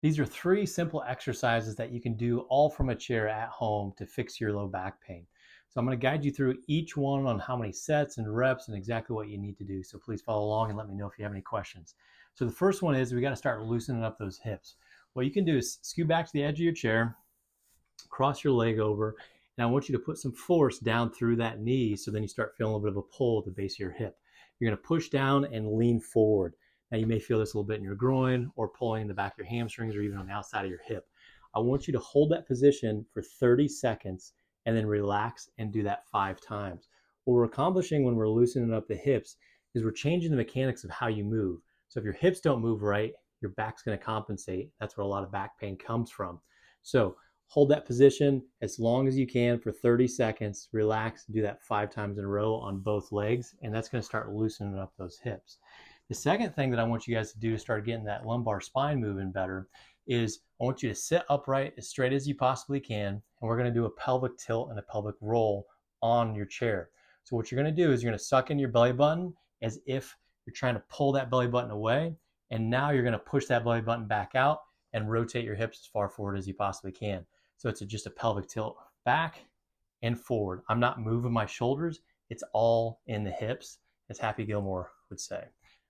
These are 3 simple exercises that you can do all from a chair at home to fix your low back pain. So I'm going to guide you through each one on how many sets and reps and exactly what you need to do. So please follow along and let me know if you have any questions. So the first one is we got to start loosening up those hips. What you can do is scoot back to the edge of your chair, cross your leg over, and I want you to put some force down through that knee so then you start feeling a little bit of a pull at the base of your hip. You're going to push down and lean forward. Now you may feel this a little bit in your groin or pulling in the back of your hamstrings or even on the outside of your hip. I want you to hold that position for 30 seconds and then relax and do that 5 times. What we're accomplishing when we're loosening up the hips is we're changing the mechanics of how you move. So if your hips don't move right, your back's going to compensate. That's where a lot of back pain comes from. So hold that position as long as you can for 30 seconds, relax, do that 5 times in a row on both legs, and that's going to start loosening up those hips. The second thing that I want you guys to do to start getting that lumbar spine moving better is I want you to sit upright as straight as you possibly can, and we're going to do a pelvic tilt and a pelvic roll on your chair. So what you're going to do is you're going to suck in your belly button as if you're trying to pull that belly button away, and now you're going to push that belly button back out and rotate your hips as far forward as you possibly can. So it's just a pelvic tilt back and forward. I'm not moving my shoulders. It's all in the hips, as Happy Gilmore would say.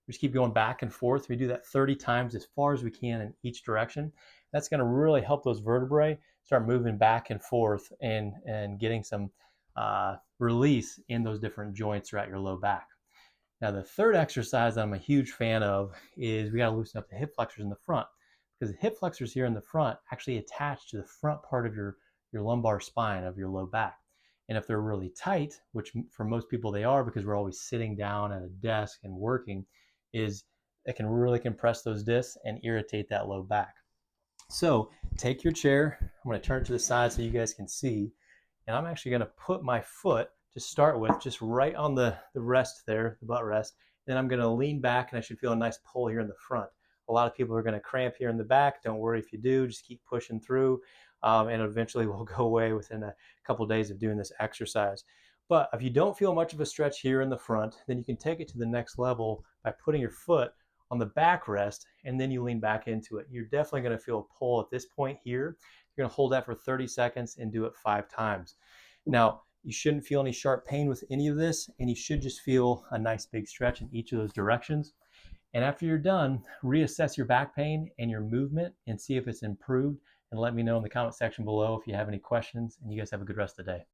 We just keep going back and forth. We do that 30 times as far as we can in each direction. That's going to really help those vertebrae start moving back and forth and getting some release in those different joints throughout your low back. Now, the third exercise that I'm a huge fan of is we got to loosen up the hip flexors in the front, because the hip flexors here in the front actually attach to the front part of your lumbar spine of your low back. And if they're really tight, which for most people they are because we're always sitting down at a desk and working, is it can really compress those discs and irritate that low back. So take your chair. I'm going to turn it to the side so you guys can see. And I'm actually going to put my foot to start with just right on the rest there, the butt rest. Then I'm going to lean back and I should feel a nice pull here in the front. A lot of people are going to cramp here in the back. Don't worry if you do, just keep pushing through, and eventually will go away within a couple of days of doing this exercise. But if you don't feel much of a stretch here in the front, then you can take it to the next level by putting your foot on the backrest, and then you lean back into it. You're definitely going to feel a pull at this point here. You're going to hold that for 30 seconds and do it 5 times. Now, you shouldn't feel any sharp pain with any of this, and you should just feel a nice big stretch in each of those directions. And after you're done, reassess your back pain and your movement and see if it's improved. And let me know in the comment section below if you have any questions. And you guys have a good rest of the day.